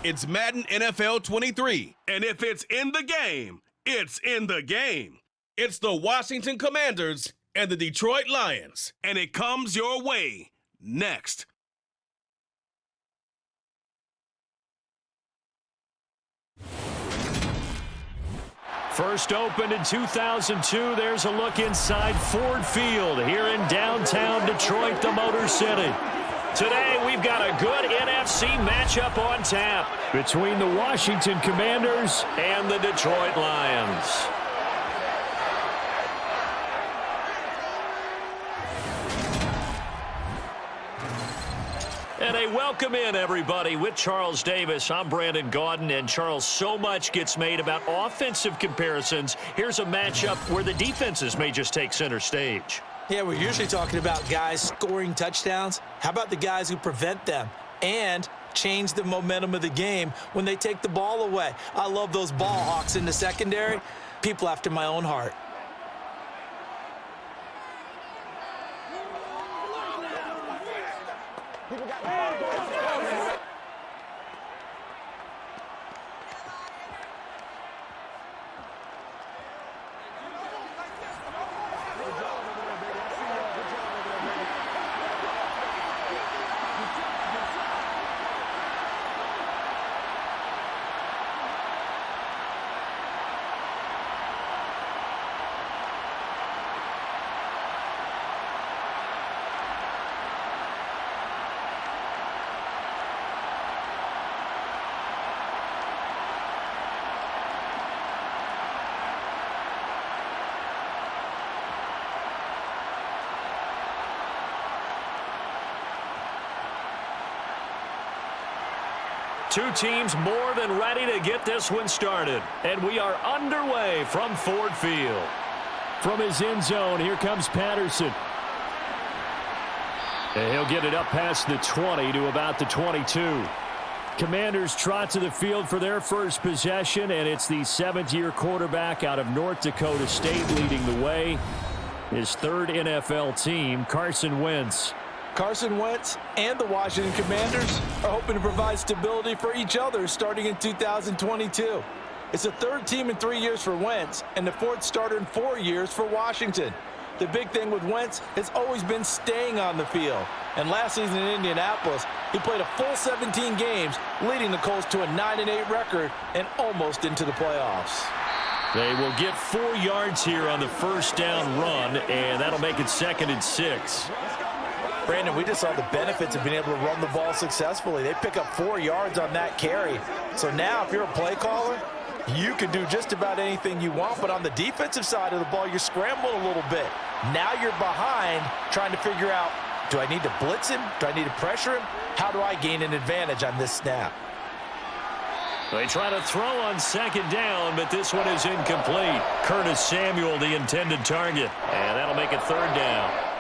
It's Madden NFL 23. And if it's in the game, it's in the game. It's the Washington Commanders and the Detroit Lions. And it comes your way next. First opened in 2002, there's a look inside Ford Field here in downtown Detroit, the Motor City. Today, we've got a good NFC matchup on tap between the Washington Commanders and the Detroit Lions. And a welcome in, everybody. With Charles Davis, I'm Brandon Gaudin. And, Charles, so much gets made about offensive comparisons. Here's a matchup where the defenses may just take center stage. Yeah, we're usually talking about guys scoring touchdowns. How about the guys who prevent them and change the momentum of the game when they take the ball away? I love those ball hawks in the secondary. People after my own heart. Two teams more than ready to get this one started. And we are underway from Ford Field. From his end zone, here comes Patterson. And he'll get it up past the 20 to about the 22. Commanders trot to the field for their first possession, and it's the seventh-year quarterback out of North Dakota State leading the way. His third NFL team, Carson Wentz. Carson Wentz and the Washington Commanders are hoping to provide stability for each other starting in 2022. It's the third team in 3 years for Wentz and the fourth starter in 4 years for Washington. The big thing with Wentz has always been staying on the field. And last season in Indianapolis, he played a full 17 games, leading the Colts to a 9-8 record and almost into the playoffs. They will get 4 yards here on the first down run, and that'll make it 2nd and 6. Brandon, we just saw the benefits of being able to run the ball successfully. They pick up 4 yards on that carry. So now if you're a play caller, you can do just about anything you want. But on the defensive side of the ball, you're scrambling a little bit. Now you're behind trying to figure out, do I need to blitz him? Do I need to pressure him? How do I gain an advantage on this snap? They try to throw on 2nd down, but this one is incomplete. Curtis Samuel, the intended target. And that'll make it 3rd down.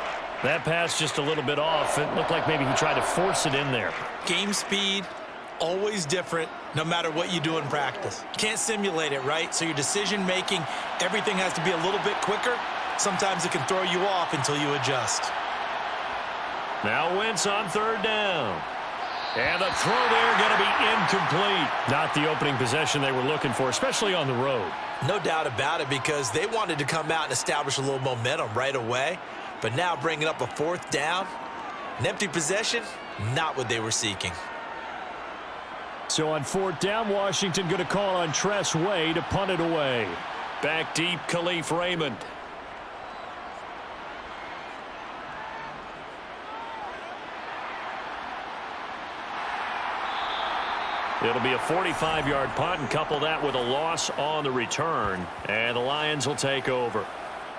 That pass just a little bit off. It looked like maybe he tried to force it in there. Game speed, always different, no matter what you do in practice. You can't simulate it, right? So your decision-making, everything has to be a little bit quicker. Sometimes it can throw you off until you adjust. Now Wentz on 3rd down. And the throw there going to be incomplete. Not the opening possession they were looking for, especially on the road. No doubt about it, because they wanted to come out and establish a little momentum right away. But now bringing up a 4th down, an empty possession, not what they were seeking. So on 4th down, Washington going to call on Tress Way to punt it away. Back deep, Khalif Raymond. It'll be a 45-yard punt, and couple that with a loss on the return. And the Lions will take over.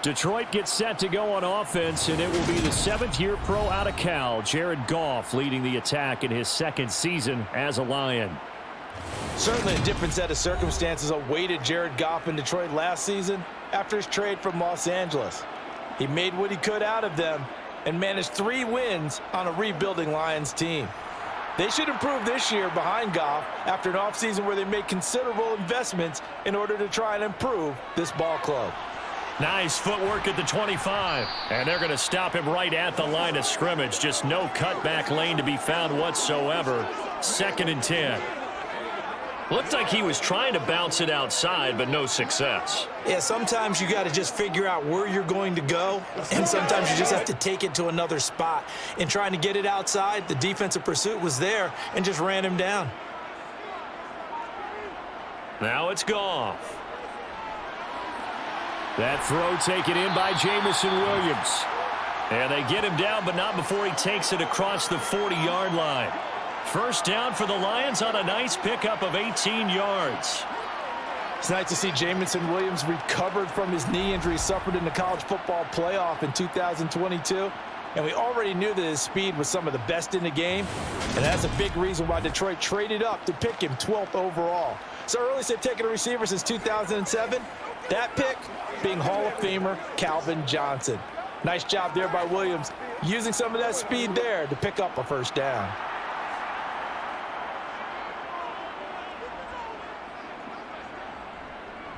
Detroit gets set to go on offense, and it will be the 7th-year pro out of Cal, Jared Goff, leading the attack in his 2nd season as a Lion. Certainly a different set of circumstances awaited Jared Goff in Detroit last season after his trade from Los Angeles. He made what he could out of them and managed 3 wins on a rebuilding Lions team. They should improve this year behind Goff after an offseason where they made considerable investments in order to try and improve this ball club. Nice footwork at the 25. And they're going to stop him right at the line of scrimmage. Just no cutback lane to be found whatsoever. 2nd and 10. Looked like he was trying to bounce it outside, but no success. Yeah, sometimes you got to just figure out where you're going to go, and sometimes you just have to take it to another spot. In trying to get it outside, the defensive pursuit was there and just ran him down. Now it's Goff. That throw taken in by Jamison Williams. And they get him down, but not before he takes it across the 40-yard line. First down for the Lions on a nice pickup of 18 yards. It's nice to see Jamison Williams recovered from his knee injury suffered in the college football playoff in 2022. And we already knew that his speed was some of the best in the game. And that's a big reason why Detroit traded up to pick him 12th overall. So earliest they've taken a receiver since 2007. That pick being Hall of Famer Calvin Johnson. Nice job there by Williams, using some of that speed there to pick up a first down.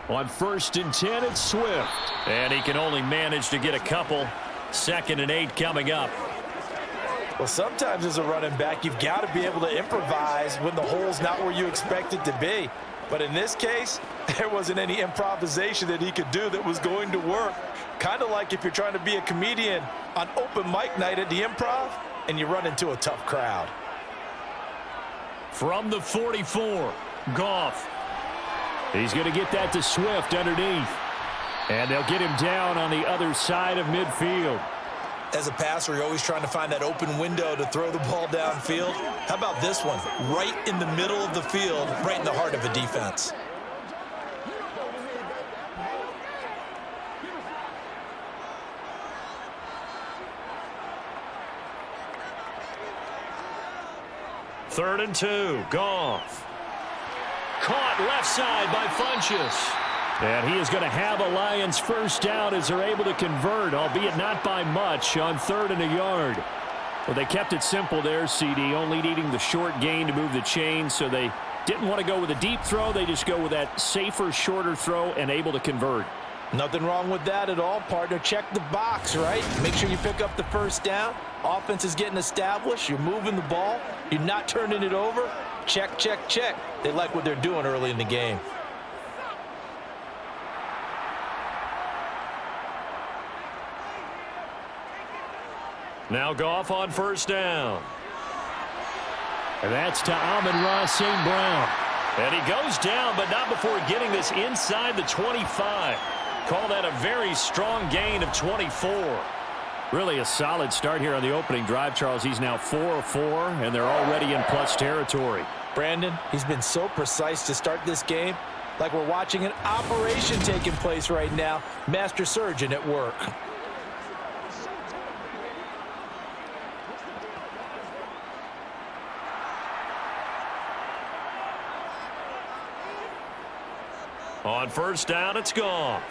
On 1st and 10, it's Swift. And he can only manage to get a couple. 2nd and 8 coming up. Well, sometimes as a running back, you've got to be able to improvise when the hole's not where you expect it to be. But in this case, there wasn't any improvisation that he could do that was going to work. Kind of like if you're trying to be a comedian on open mic night at the Improv and you run into a tough crowd. From the 44, Goff. He's going to get that to Swift underneath. And they'll get him down on the other side of midfield. As a passer, you're always trying to find that open window to throw the ball downfield. How about this one? Right in the middle of the field, right in the heart of a defense. Third and 2, Goff. Caught left side by Funchess. And he is going to have a Lions first down as they're able to convert, albeit not by much, on 3rd and a yard. Well, they kept it simple there, CD, only needing the short gain to move the chain, so they didn't want to go with a deep throw. They just go with that safer, shorter throw and able to convert. Nothing wrong with that at all, partner. Check the box, right? Make sure you pick up the first down. Offense is getting established. You're moving the ball. You're not turning it over. Check, check, check. They like what they're doing early in the game. Now Goff on first down. And that's to Amon-Ra St. Brown. And he goes down, but not before getting this inside the 25. Call that a very strong gain of 24. Really a solid start here on the opening drive, Charles. He's now 4 of 4, and they're already in plus territory. Brandon, he's been so precise to start this game, like we're watching an operation taking place right now. Master surgeon at work. On first down, it's Goff.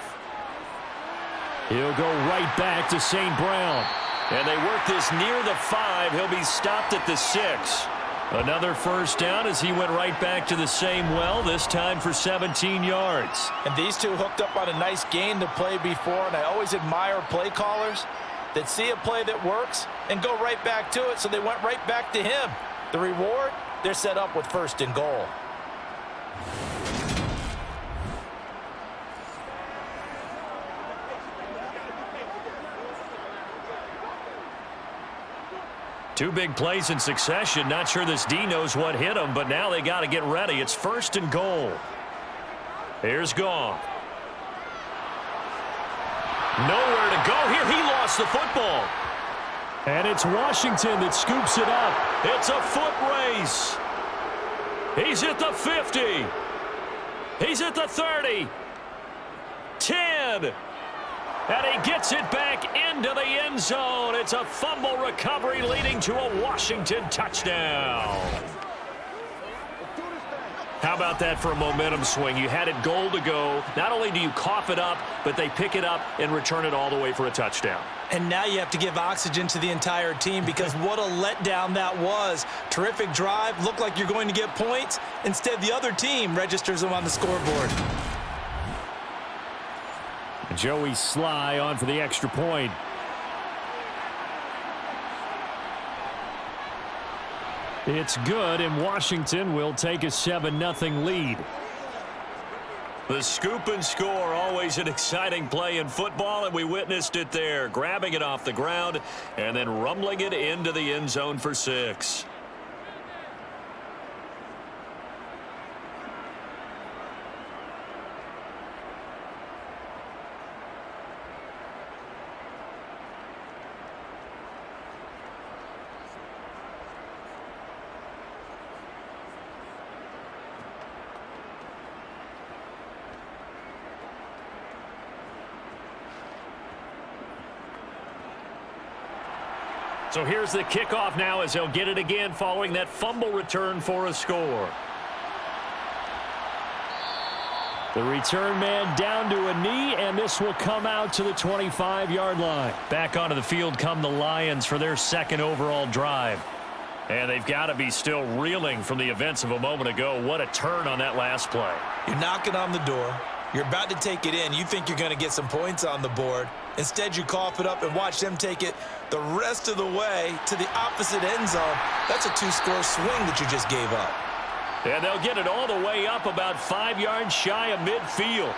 He'll go right back to St. Brown. And they work this near the 5. He'll be stopped at the 6. Another first down as he went right back to the same well, this time for 17 yards. And these two hooked up on a nice gain to play before, and I always admire play callers that see a play that works and go right back to it, so they went right back to him. The reward, they're set up with 1st and goal. Two big plays in succession. Not sure this D knows what hit him, but now they got to get ready. It's 1st and goal. Here's Goff. Nowhere to go here. He lost the football. And it's Washington that scoops it up. It's a foot race. He's at the 50. He's at the 30. 10. And he gets it back into the end zone. It's a fumble recovery leading to a Washington touchdown. How about that for a momentum swing? You had it goal to go. Not only do you cough it up, but they pick it up and return it all the way for a touchdown. And now you have to give oxygen to the entire team because what a letdown that was. Terrific drive. Looked like you're going to get points. Instead, the other team registers them on the scoreboard. Joey Sly on for the extra point. It's good, and Washington will take a 7-0 lead. The scoop and score, always an exciting play in football, and we witnessed it there, grabbing it off the ground and then rumbling it into the end zone for 6. So here's the kickoff now as they'll get it again following that fumble return for a score. The return man down to a knee, and this will come out to the 25-yard line. Back onto the field come the Lions for their second overall drive. And they've got to be still reeling from the events of a moment ago. What a turn on that last play. You're knocking on the door. You're about to take it in. You think you're going to get some points on the board. Instead, you cough it up and watch them take it the rest of the way to the opposite end zone. That's a 2-score swing that you just gave up. And they'll get it all the way up about 5 yards shy of midfield.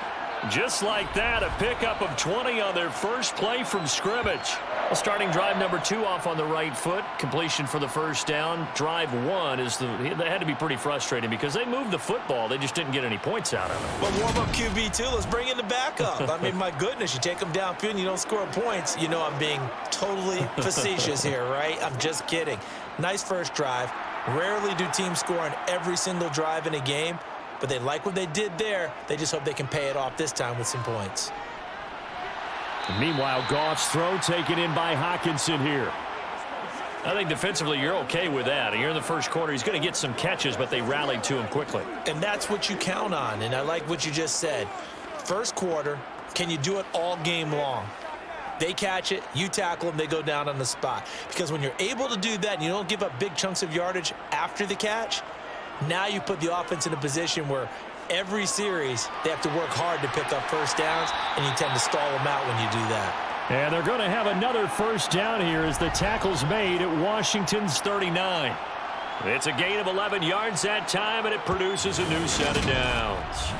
Just like that, a pickup of 20 on their first play from scrimmage. Well, starting drive number 2 off on the right foot. Completion for the first down. Drive 1 they had to be pretty frustrating because they moved the football. They just didn't get any points out of it. Well, warm up QB2. Let's bring in the backup. I mean, my goodness, you take them downfield and you don't score points. You know I'm being totally facetious here, right? I'm just kidding. Nice first drive. Rarely do teams score on every single drive in a game. But they like what they did there. They just hope they can pay it off this time with some points. Meanwhile, Goff's throw taken in by Hockenson here. I think defensively you're okay with that. You're in the first quarter. He's going to get some catches, but they rallied to him quickly. And that's what you count on. And I like what you just said. First quarter, can you do it all game long? They catch it, you tackle them, they go down on the spot. Because when you're able to do that and you don't give up big chunks of yardage after the catch, now you put the offense in a position where every series they have to work hard to pick up first downs, and you tend to stall them out when you do that. And they're going to have another first down here as the tackle's made at Washington's 39. It's a gain of 11 yards that time, and it produces a new set of downs.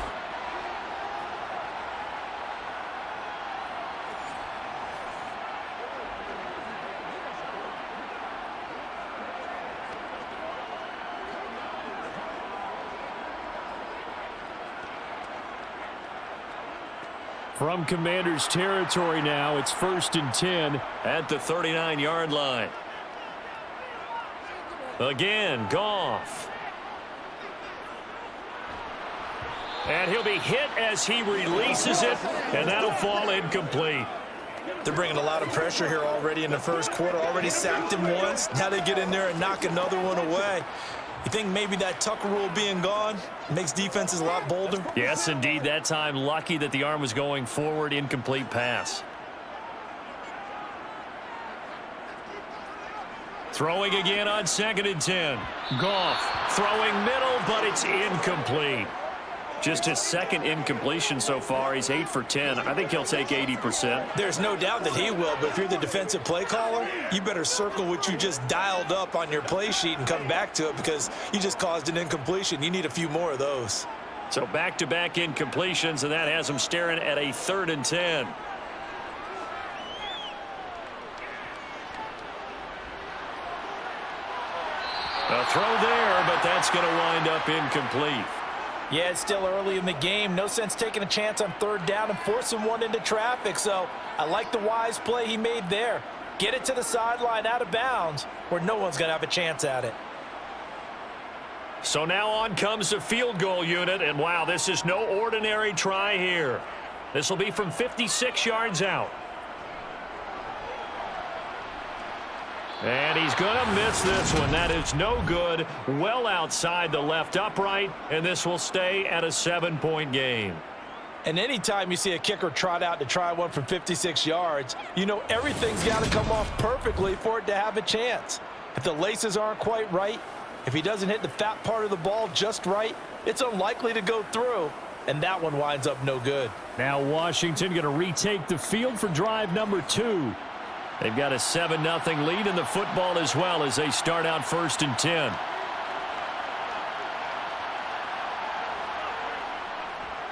From Commanders territory now, it's 1st and 10 at the 39-yard line. Again, Goff. And he'll be hit as he releases it, and that'll fall incomplete. They're bringing a lot of pressure here already in the first quarter. Already sacked him once. Now they get in there and knock another one away. You think maybe that Tucker rule being gone makes defenses a lot bolder? Yes, indeed. That time, lucky that the arm was going forward. Incomplete pass. Throwing again on 2nd and 10. Goff throwing middle, but it's incomplete. Just his second incompletion so far. He's 8 for 10. I think he'll take 80%. There's no doubt that he will, but if you're the defensive play caller, you better circle what you just dialed up on your play sheet and come back to it because you just caused an incompletion. You need a few more of those. So back-to-back incompletions, and that has him staring at a 3rd and 10. A throw there, but that's going to wind up incomplete. Yeah, it's still early in the game. No sense taking a chance on 3rd down and forcing one into traffic. So I like the wise play he made there. Get it to the sideline out of bounds where no one's going to have a chance at it. So now on comes the field goal unit. And, wow, this is no ordinary try here. This will be from 56 yards out. And he's going to miss this one. That is no good. Well outside the left upright, and this will stay at a 7-point game. And anytime you see a kicker trot out to try one from 56 yards, you know everything's got to come off perfectly for it to have a chance. If the laces aren't quite right, if he doesn't hit the fat part of the ball just right, it's unlikely to go through, and that one winds up no good. Now Washington going to retake the field for drive number 2. They've got a 7-0 lead in the football as well as they start out 1st and 10.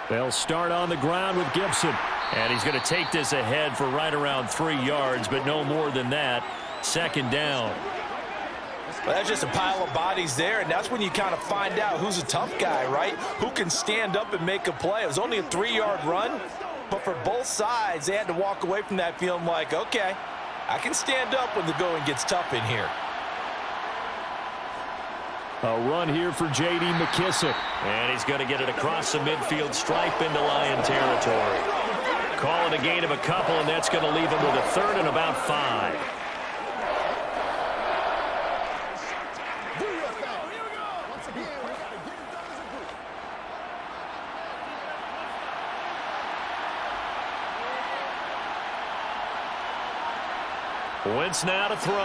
They'll start on the ground with Gibson. And he's going to take this ahead for right around 3 yards, but no more than that. Second down. Well, that's just a pile of bodies there, and that's when you kind of find out who's a tough guy, right? Who can stand up and make a play. It was only a 3-yard run, but for both sides, they had to walk away from that feeling like, okay, I can stand up when the going gets tough in here. A run here for J.D. McKissick. And he's going to get it across the midfield stripe into Lion territory. Call it a gain of a couple, and that's going to leave him with a third and about 5. Wentz now to throw.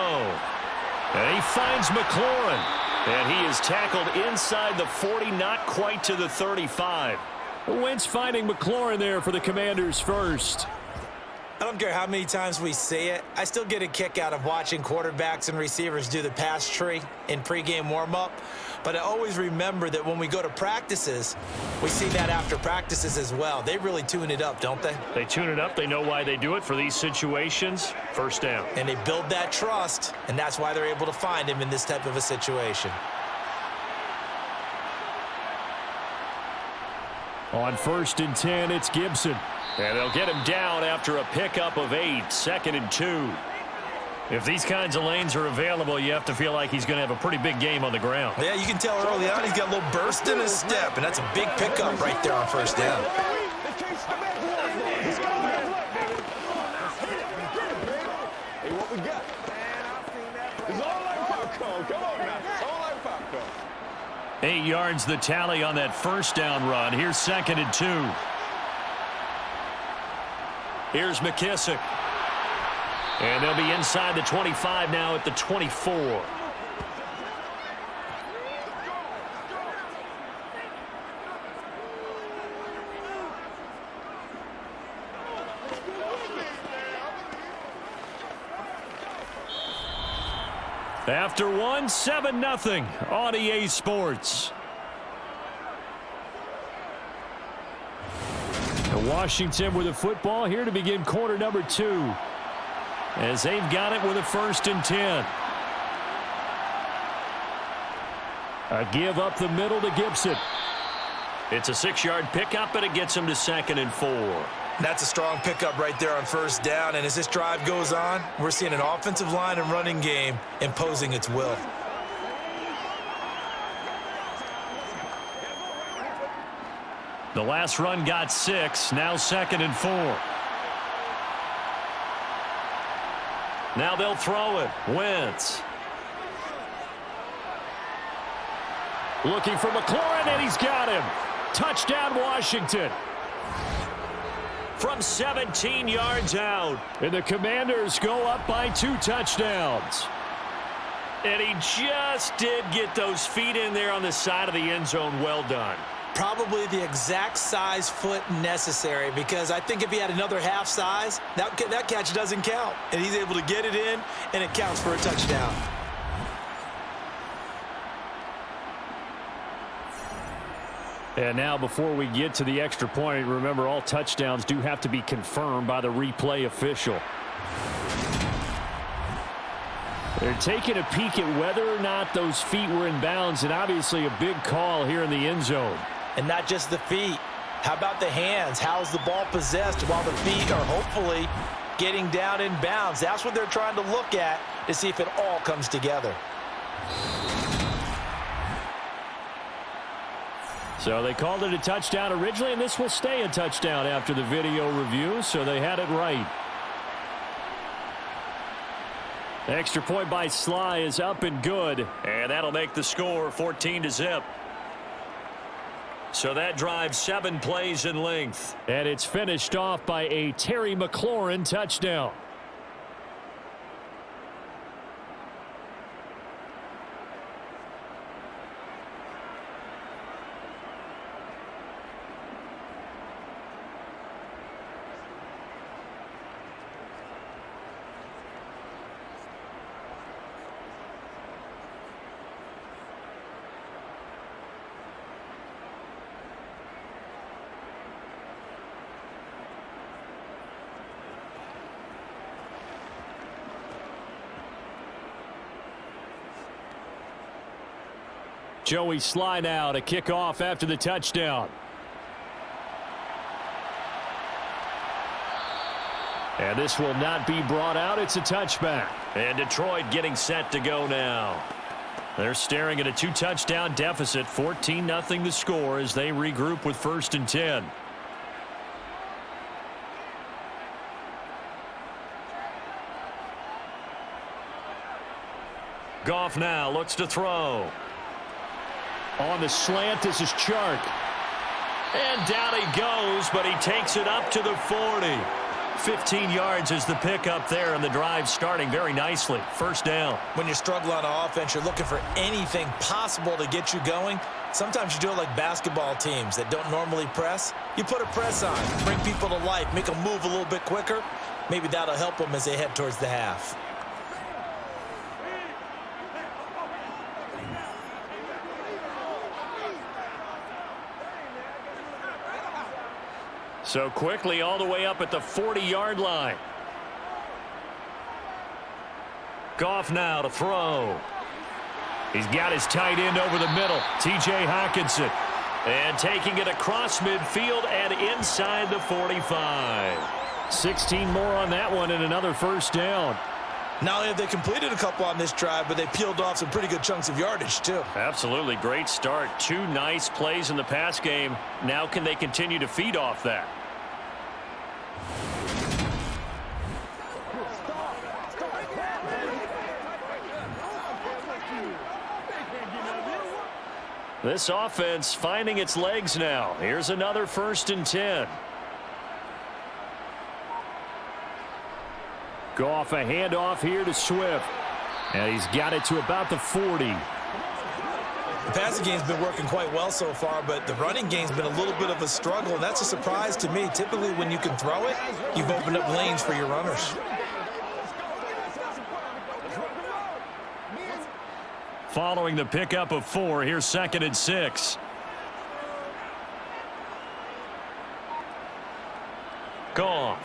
And he finds McLaurin. And he is tackled inside the 40, not quite to the 35. Wentz finding McLaurin there for the Commanders first. I don't care how many times we see it. I still get a kick out of watching quarterbacks and receivers do the pass tree in pregame warm-up. But I always remember that when we go to practices, we see that after practices as well. They really tune it up, don't they? They tune it up. They know why they do it for these situations. First down. And they build that trust, and that's why they're able to find him in this type of a situation. On 1st and 10, it's Gibson. And they'll get him down after a pickup of 8, 2nd and 2. If these kinds of lanes are available, you have to feel like he's going to have a pretty big game on the ground. Yeah, you can tell early on he's got a little burst in his step, and that's a big pickup right there on 1st down. Hey, what we got? It's all like popcorn. Come on now. It's all like popcorn. 8 yards the tally on that 1st down run. Here's 2nd and 2. Here's McKissick. And they'll be inside the 25 now at the 24. After one, 7-0 on EA Sports. And Washington with a football here to begin quarter number 2. As they've got it with a 1st and 10. A give up the middle to Gibson. It's a 6-yard pickup, and it gets him to 2nd and 4. That's a strong pickup right there on 1st down, and as this drive goes on, we're seeing an offensive line and running game imposing its will. The last run got 6, now 2nd and 4. Now they'll throw it. Wentz. Looking for McLaurin, and he's got him. Touchdown, Washington. From 17 yards out. And the Commanders go up by 2 touchdowns. And he just did get those feet in there on the side of the end zone. Well done. Probably the exact size foot necessary, because I think if he had another half size, that catch doesn't count. And he's able to get it in, and it counts for a touchdown. And now before we get to the extra point, remember all touchdowns do have to be confirmed by the replay official. They're taking a peek at whether or not those feet were in bounds, and obviously a big call here in the end zone. And not just the feet. How about the hands? How's the ball possessed while the feet are hopefully getting down in bounds? That's what they're trying to look at to see if it all comes together. So they called it a touchdown originally, and this will stay a touchdown after the video review, so they had it right. Extra point by Sly is up and good, and that'll make the score 14-0. So that drives 7 plays in length. And it's finished off by a Terry McLaurin touchdown. Joey Sly now to kick off after the touchdown. And this will not be brought out. It's a touchback. And Detroit getting set to go now. They're staring at a 2-touchdown deficit. 14-0 the score as they regroup with 1st and 10. Goff now looks to throw. On the slant, this is Chark. And down he goes, but he takes it up to the 40. 15 yards is the pickup there, and the drive starting very nicely. 1st down. When you struggle on offense, you're looking for anything possible to get you going. Sometimes you do it like basketball teams that don't normally press. You put a press on, bring people to life, make them move a little bit quicker. Maybe that'll help them as they head towards the half. So quickly all the way up at the 40-yard line. Goff now to throw. He's got his tight end over the middle, T.J. Hockenson. And taking it across midfield and inside the 45. 16 more on that one and another 1st down. Not only have they completed a couple on this drive, but they peeled off some pretty good chunks of yardage, too. Absolutely great start. 2 nice plays in the pass game. Now can they continue to feed off that? This offense finding its legs now. Here's another 1st and 10. Goff a handoff here to Swift. And he's got it to about the 40. The passing game's been working quite well so far, but the running game's been a little bit of a struggle, and that's a surprise to me. Typically, when you can throw it, you've opened up lanes for your runners. Following the pickup of 4, here's 2nd and 6. Goff.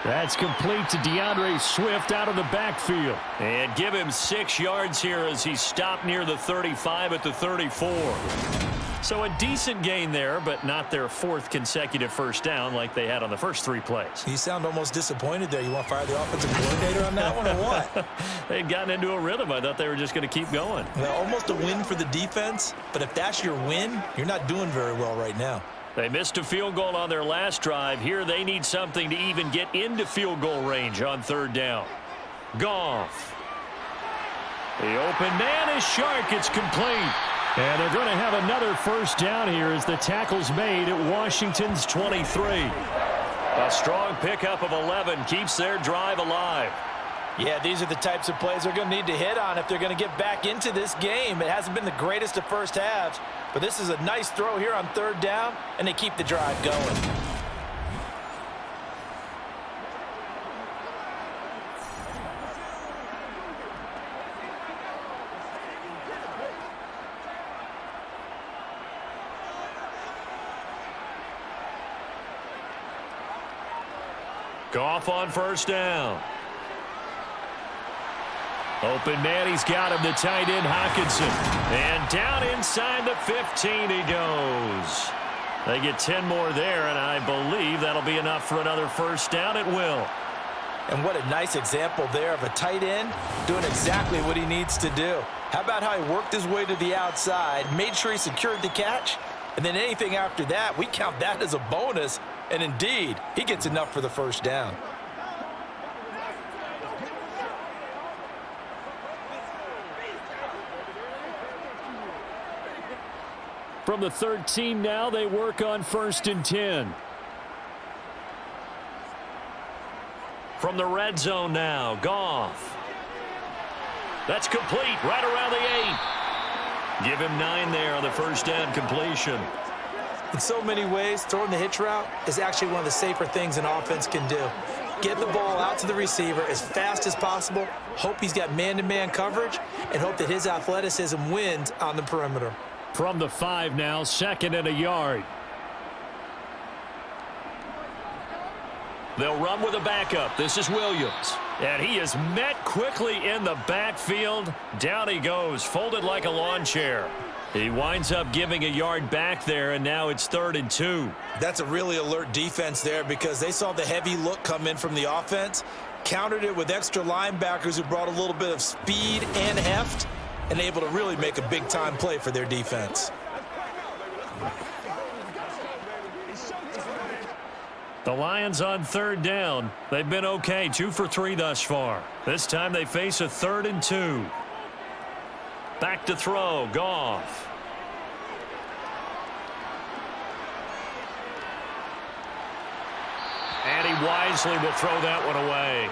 That's complete to DeAndre Swift out of the backfield. And give him 6 yards here as he stopped near the 35 at the 34. So a decent gain there, but not their 4th consecutive 1st down like they had on the first 3 plays. You sound almost disappointed there. You want to fire the offensive coordinator on that one or what? They'd gotten into a rhythm. I thought they were just going to keep going. Well, almost a win for the defense, but if that's your win, you're not doing very well right now. They missed a field goal on their last drive. Here they need something to even get into field goal range on 3rd down. Goff. The open man is Chark. It's complete. And they're going to have another 1st down here as the tackle's made at Washington's 23. A strong pickup of 11 keeps their drive alive. Yeah, these are the types of plays they're going to need to hit on if they're going to get back into this game. It hasn't been the greatest of first halves, but this is a nice throw here on 3rd down, and they keep the drive going. Goff on 1st down. Open man, he's got him, the tight end Hockenson. And down inside the 15 he goes. They get 10 more there, and I believe that'll be enough for another 1st down. It will. And what a nice example there of a tight end doing exactly what he needs to do. How about how he worked his way to the outside, made sure he secured the catch, and then anything after that, we count that as a bonus. And indeed, he gets enough for the 1st down. From the 13 now, they work on 1st and 10. From the red zone now, Goff. That's complete right around the 8. Give him 9 there on the 1st down completion. In so many ways, throwing the hitch route is actually one of the safer things an offense can do. Get the ball out to the receiver as fast as possible, hope he's got man-to-man coverage, and hope that his athleticism wins on the perimeter. From the 5 now, 2nd and a yard. They'll run with a backup. This is Williams. And he is met quickly in the backfield. Down he goes, folded like a lawn chair. He winds up giving a yard back there, and now it's 3rd and 2. That's a really alert defense there because they saw the heavy look come in from the offense, countered it with extra linebackers who brought a little bit of speed and heft, and able to really make a big-time play for their defense. The Lions on 3rd down. They've been okay, 2 for 3 thus far. This time they face a 3rd and 2. Back to throw, Goff. And he wisely will throw that one away.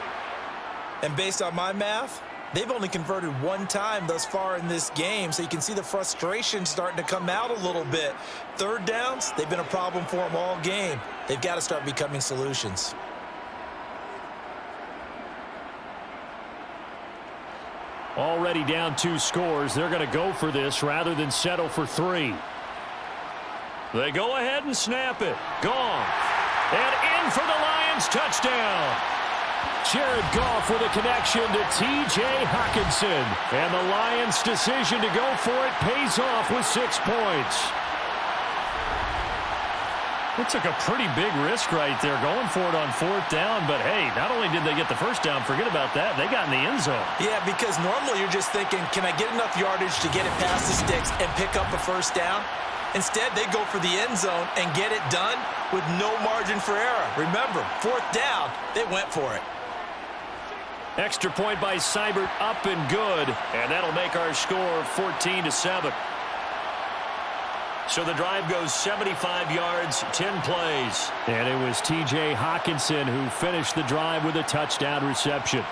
And based on my math, they've only converted 1 time thus far in this game, so you can see the frustration starting to come out a little bit. 3rd downs, they've been a problem for them all game. They've got to start becoming solutions. Already down 2 scores. They're going to go for this rather than settle for 3. They go ahead and snap it. Goff. And in for the Lions touchdown. Jared Goff with a connection to T.J. Hockenson. And the Lions' decision to go for it pays off with 6 points. They took a pretty big risk right there going for it on 4th down. But, hey, not only did they get the 1st down, forget about that, they got in the end zone. Yeah, because normally you're just thinking, can I get enough yardage to get it past the sticks and pick up a 1st down? Instead, they go for the end zone and get it done with no margin for error. Remember, 4th down, they went for it. Extra point by Seibert, up and good. And that'll make our score 14-7. So the drive goes 75 yards, 10 plays. And it was T.J. Hockenson who finished the drive with a touchdown reception.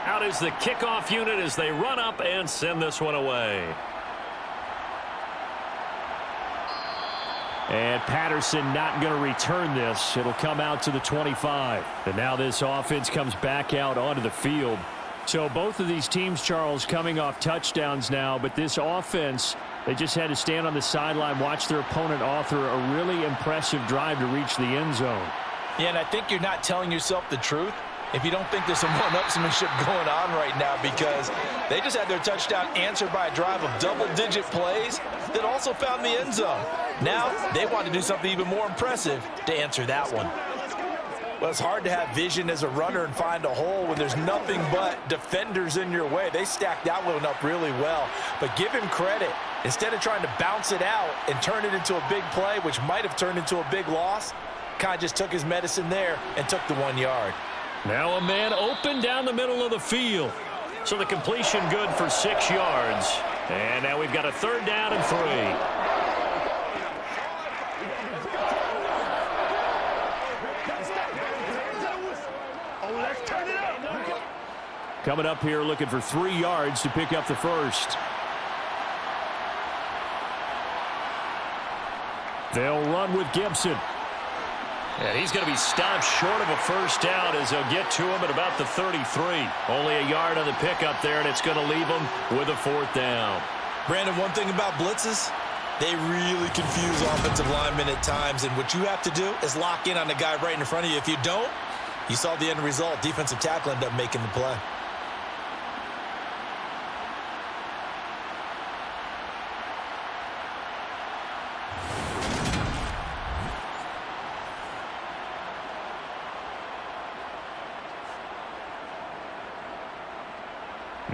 Out is the kickoff unit as they run up and send this one away. And Patterson not going to return this. It'll come out to the 25. And now this offense comes back out onto the field. So both of these teams, Charles, coming off touchdowns now, but this offense, they just had to stand on the sideline, watch their opponent author a really impressive drive to reach the end zone. Yeah, and I think you're not telling yourself the truth if you don't think there's some one-upsmanship going on right now, because they just had their touchdown answered by a drive of double-digit plays that also found the end zone. Now they want to do something even more impressive to answer that one. Well, it's hard to have vision as a runner and find a hole when there's nothing but defenders in your way. They stacked that one up really well. But give him credit. Instead of trying to bounce it out and turn it into a big play, which might have turned into a big loss, kind of just took his medicine there and took the 1 yard. Now a man open down the middle of the field. So the completion good for 6 yards. And now we've got a 3rd down and 3. Coming up here looking for 3 yards to pick up the 1st. They'll run with Gibson. And he's going to be stopped short of a 1st down as they'll get to him at about the 33. Only a yard on the pickup there, and it's going to leave him with a 4th down. Brandon, one thing about blitzes, they really confuse offensive linemen at times, and what you have to do is lock in on the guy right in front of you. If you don't, you saw the end result. Defensive tackle ended up making the play.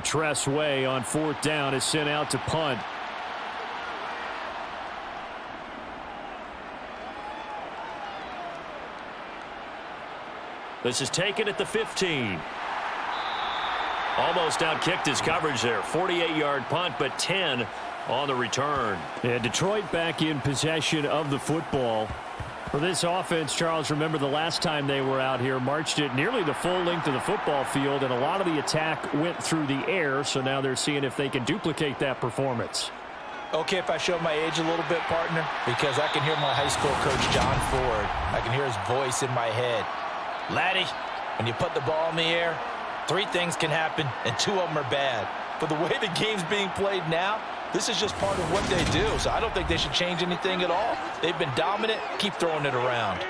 Tress Way on 4th down is sent out to punt. This is taken at the 15. Almost outkicked his coverage there. 48-yard punt, but 10 on the return. And Detroit back in possession of the football. For this offense, Charles, remember the last time they were out here, marched it nearly the full length of the football field, and a lot of the attack went through the air, so now they're seeing if they can duplicate that performance. Okay, if I show my age a little bit, partner, because I can hear my high school coach, John Ford. I can hear his voice in my head. Laddie, when you put the ball in the air, 3 things can happen, and 2 of them are bad. But the way the game's being played now, this is just part of what they do, so I don't think they should change anything at all. They've been dominant. Keep throwing it around.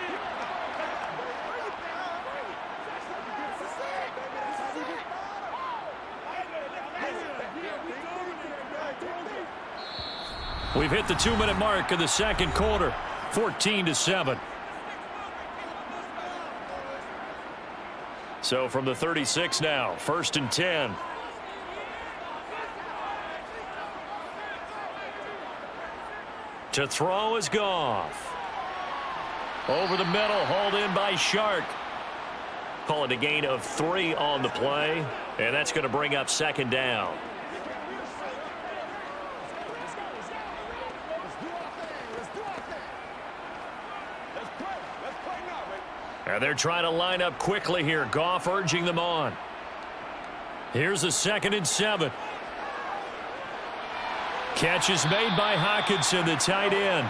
We've hit the 2-minute mark in the second quarter, 14-7. So from the 36 now, 1st and 10. To throw is Goff. Over the middle, hauled in by Shark. Call it a gain of 3 on the play, and that's going to bring up 2nd down. And they're trying to line up quickly here. Goff urging them on. Here's a 2nd and 7. Catch is made by Hockenson, the tight end.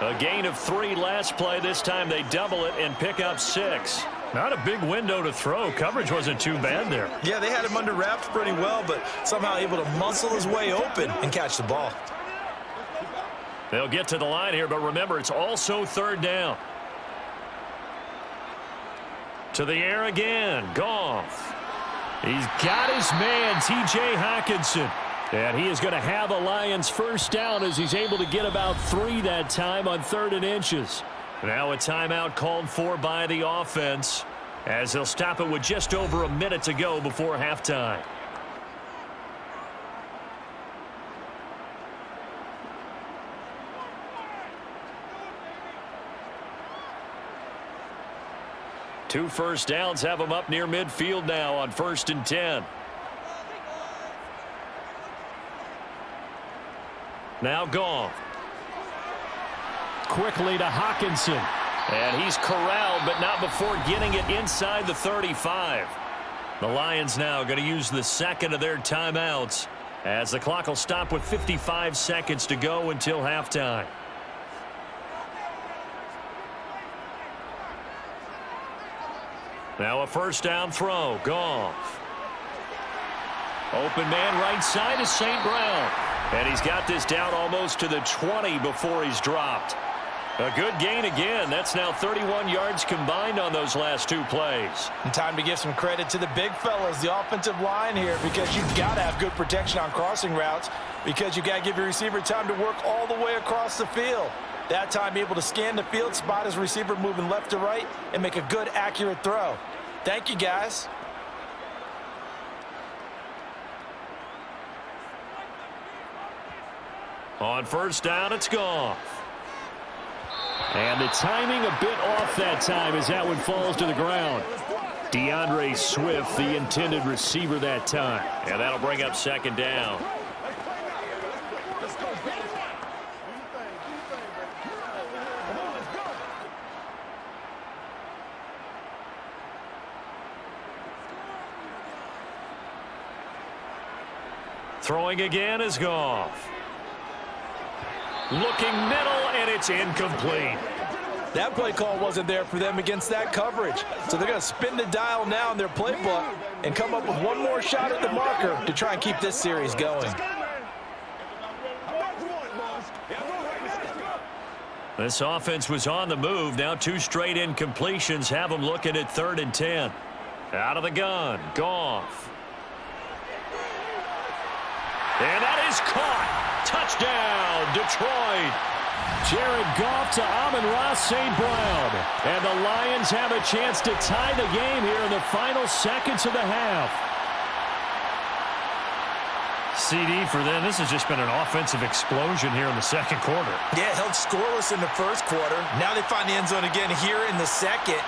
A gain of 3 last play. This time they double it and pick up 6. Not a big window to throw. Coverage wasn't too bad there. Yeah, they had him under wraps pretty well, but somehow able to muscle his way open and catch the ball. They'll get to the line here, but remember, it's also 3rd down. To the air again, Goff. He's got his man, T.J. Hockenson. And he is going to have a Lions 1st down as he's able to get about 3 that time on 3rd and inches. Now a timeout called for by the offense as they'll stop it with just over a minute to go before halftime. Two 1st downs have them up near midfield now on 1st and 10. Now Goff. Quickly to Hockenson. And he's corralled, but not before getting it inside the 35. The Lions now going to use the 2nd of their timeouts as the clock will stop with 55 seconds to go until halftime. Now a 1st down throw. Goff. Open man right side is St. Brown. And he's got this down almost to the 20 before he's dropped. A good gain again. That's now 31 yards combined on those last 2 plays. And time to give some credit to the big fellas, the offensive line here, because you've got to have good protection on crossing routes because you've got to give your receiver time to work all the way across the field. That time able to scan the field, spot his receiver moving left to right, and make a good, accurate throw. Thank you, guys. On 1st down, it's Goff. And the timing a bit off that time as that one falls to the ground. DeAndre Swift, the intended receiver that time. And that'll bring up 2nd down. Throwing again is Goff. Looking middle, and it's incomplete. That play call wasn't there for them against that coverage. So they're going to spin the dial now in their playbook and come up with one more shot at the marker to try and keep this series going. This offense was on the move. Now 2 straight incompletions have them looking at 3rd and 10. Out of the gun, Goff. And that is caught. Touchdown, Detroit. Jared Goff to Amon-Ra St. Brown. And the Lions have a chance to tie the game here in the final seconds of the half. CD for them. This has just been an offensive explosion here in the second quarter. Yeah, held scoreless in the first quarter. Now they find the end zone again here in the second.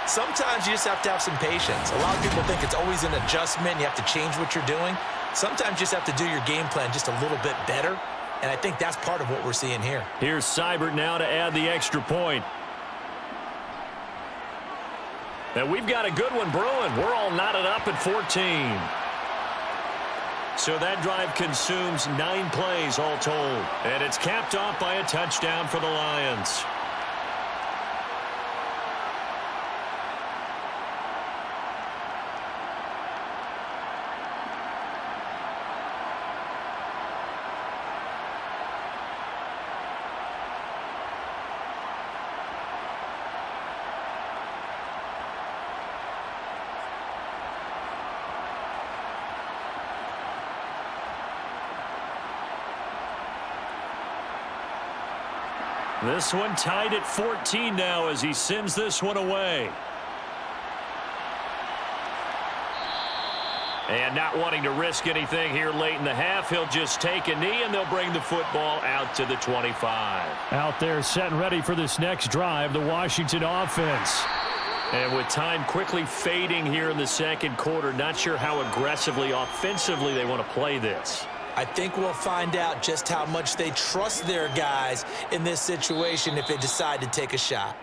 Sometimes you just have to have some patience. A lot of people think it's always an adjustment. You have to change what you're doing. Sometimes you just have to do your game plan just a little bit better. And I think that's part of what we're seeing here. Here's Seibert now to add the extra point. And we've got a good one brewing. We're all knotted up at 14. So that drive consumes 9 plays all told. And it's capped off by a touchdown for the Lions. This one tied at 14 now as he sends this one away. And not wanting to risk anything here late in the half, he'll just take a knee and they'll bring the football out to the 25. Out there set and ready for this next drive, the Washington offense. And with time quickly fading here in the second quarter, not sure how aggressively, offensively they want to play this. I think we'll find out just how much they trust their guys in this situation if they decide to take a shot.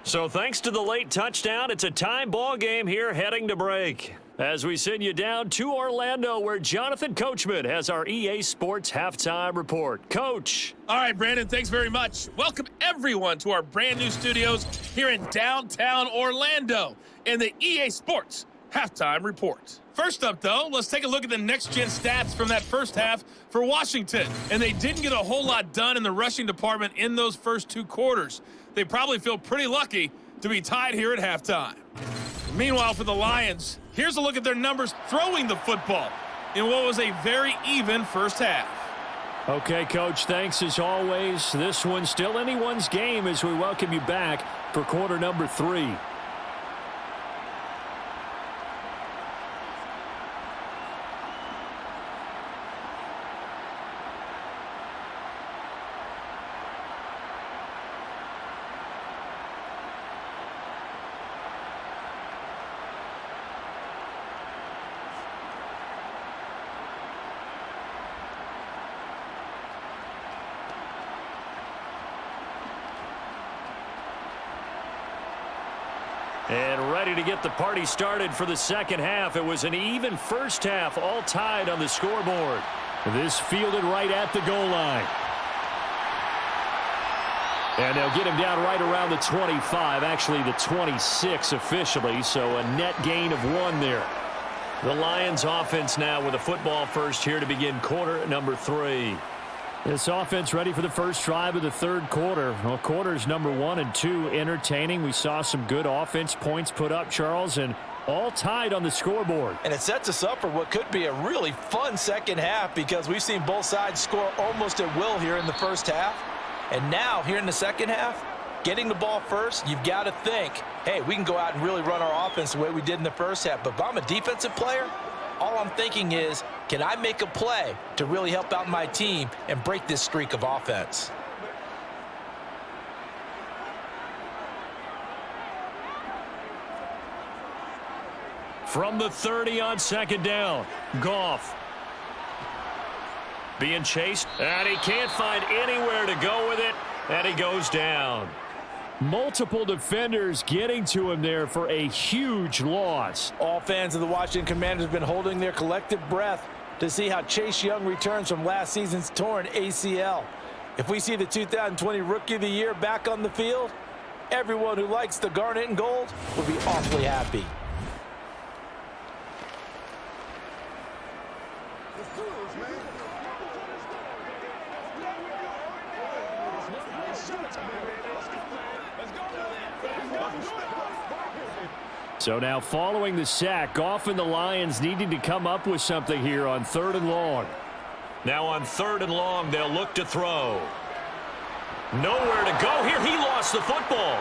So thanks to the late touchdown, it's a time ball game here heading to break. As we send you down to Orlando, where Jonathan Coachman has our EA Sports Halftime Report. Coach. All right, Brandon, thanks very much. Welcome, everyone, to our brand new studios here in downtown Orlando in the EA Sports Halftime Report. First up, though, let's take a look at the next-gen stats from that first half for Washington. And they didn't get a whole lot done in the rushing department in those first 2 quarters. They probably feel pretty lucky to be tied here at halftime. Meanwhile, for the Lions, here's a look at their numbers throwing the football in what was a very even first half. Okay, Coach, thanks as always. This one's still anyone's game as we welcome you back for quarter number 3. And ready to get the party started for the second half. It was an even first half, all tied on the scoreboard. This fielded right at the goal line. And they'll get him down right around the 25, actually the 26 officially, so a net gain of 1 there. The Lions offense now with a football first here to begin quarter number 3. This offense ready for the first drive of the third quarter. Well, quarters number 1 and 2 entertaining. We saw some good offense points put up, Charles, and all tied on the scoreboard. And it sets us up for what could be a really fun second half because we've seen both sides score almost at will here in the first half. And now, here in the second half, getting the ball first, you've got to think, hey, we can go out and really run our offense the way we did in the first half. But if I'm a defensive player, all I'm thinking is, can I make a play to really help out my team and break this streak of offense? From the 30 on second down, Goff being chased, and he can't find anywhere to go with it, and he goes down. Multiple defenders getting to him there for a huge loss. All fans of the Washington Commanders have been holding their collective breath to see how Chase Young returns from last season's torn ACL. If we see the 2020 Rookie of the Year back on the field, everyone who likes the garnet and gold will be awfully happy. So now following the sack, Goff and the Lions needing to come up with something here on 3rd and long. Now on 3rd and long, they'll look to throw. Nowhere to go here. He lost the football.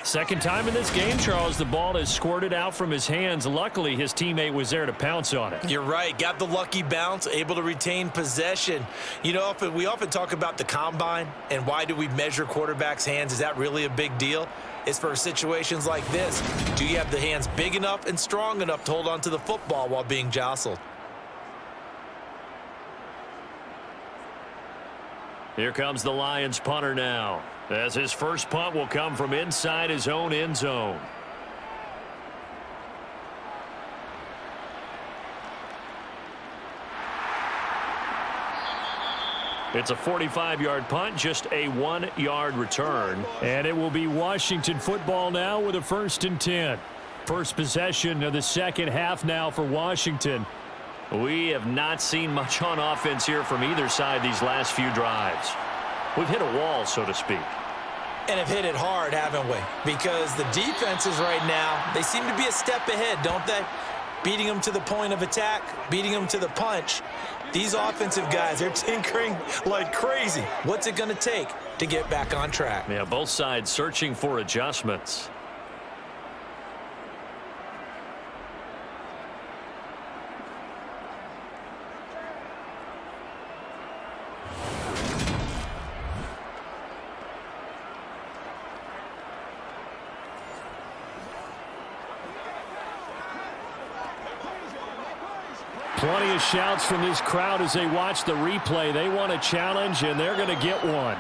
Second time in this game, Charles, the ball has squirted out from his hands. Luckily, his teammate was there to pounce on it. You're right. Got the lucky bounce, able to retain possession. You know, we often talk about the combine and why do we measure quarterbacks' hands. Is that really a big deal? It's for situations like this. Do you have the hands big enough and strong enough to hold on to the football while being jostled? Here comes the Lions punter now. as his first punt will come from inside his own end zone. It's a 45-yard punt, just a 1-yard return. And it will be Washington football now with a 1st and 10. First possession of the second half now for Washington. We have not seen much on offense here from either side these last few drives. We've hit a wall, so to speak. And have hit it hard, haven't we? Because the defenses right now, they seem to be a step ahead, don't they? Beating them to the point of attack, beating them to the punch. These offensive guys, they're tinkering like crazy. What's it going to take to get back on track? Yeah, both sides searching for adjustments. Plenty of shouts from this crowd as they watch the replay. They want a challenge, and they're going to get one.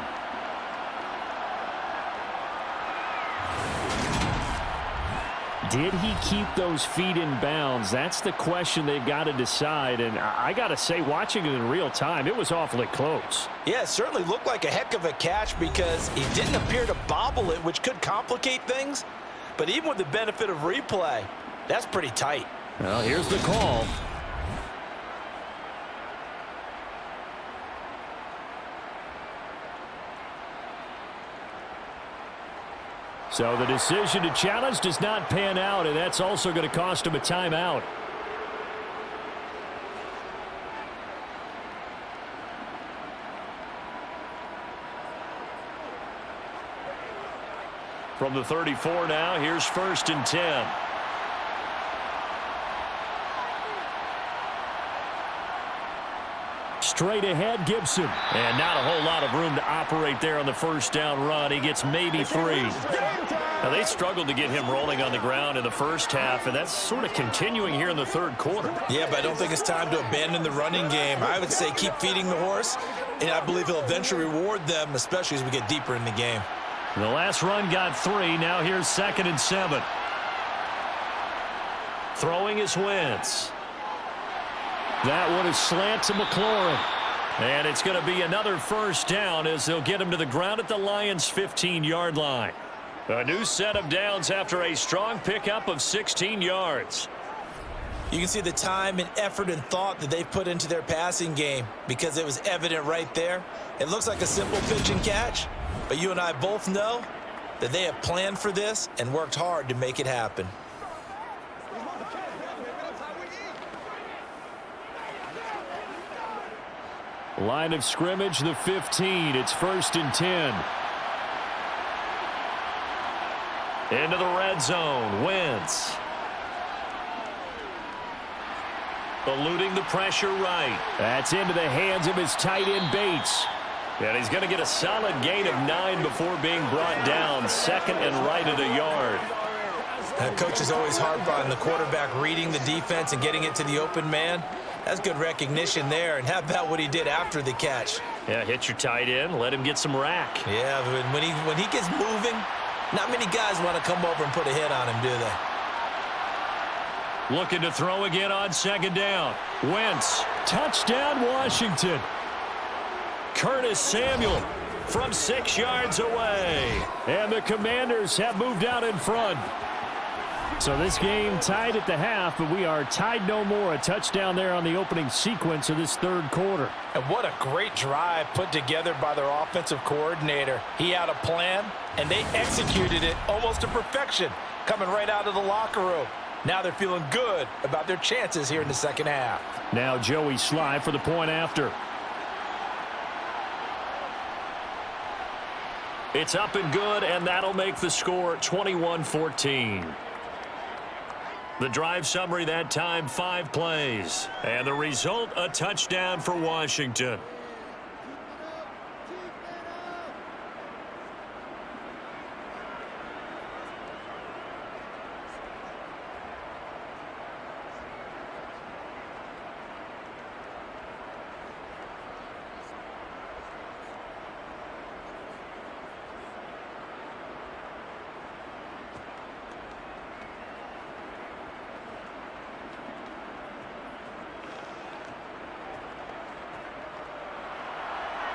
Did he keep those feet in bounds? That's the question they've got to decide. And I got to say, watching it in real time, it was awfully close. Yeah, it certainly looked like a heck of a catch because he didn't appear to bobble it, which could complicate things. But even with the benefit of replay, that's pretty tight. Well, here's the call. So the decision to challenge does not pan out, and that's also going to cost him a timeout. From the 34 now, here's 1st and 10. Straight ahead, Gibson. And not a whole lot of room to operate there on the first down run. He gets maybe 3. Now, they struggled to get him rolling on the ground in the first half, and that's sort of continuing here in the third quarter. Yeah, but I don't think it's time to abandon the running game. I would say keep feeding the horse, and I believe he'll eventually reward them, especially as we get deeper in the game. The last run got 3. Now here's 2nd and 7. Throwing is Wentz. That one is slant to McLaurin. And it's going to be another first down as they'll get him to the ground at the Lions' 15-yard line. A new set of downs after a strong pickup of 16 yards. You can see the time and effort and thought that they've put into their passing game because it was evident right there. It looks like a simple pitch and catch, but you and I both know that they have planned for this and worked hard to make it happen. Line of scrimmage, the 15. It's 1st and 10. Into the red zone. Wentz. Eluding the pressure right. That's into the hands of his tight end Bates. And he's going to get a solid gain of 9 before being brought down. 2nd and right at a yard. Coaches always harp on the quarterback reading the defense and getting it to the open man. That's good recognition there. And how about what he did after the catch? Yeah, hit your tight end, let him get some rack. Yeah, but when he gets moving, not many guys want to come over and put a hit on him, do they? Looking to throw again on 2nd down. Wentz, touchdown Washington. Curtis Samuel from 6 yards away. And the Commanders have moved out in front. So this game tied at the half, but we are tied no more. A touchdown there on the opening sequence of this third quarter. And what a great drive put together by their offensive coordinator. He had a plan, and they executed it almost to perfection, coming right out of the locker room. Now they're feeling good about their chances here in the second half. Now Joey Sly for the point after. It's up and good, and that'll make the score 21-14. The drive summary that time, 5 plays. And the result, a touchdown for Washington.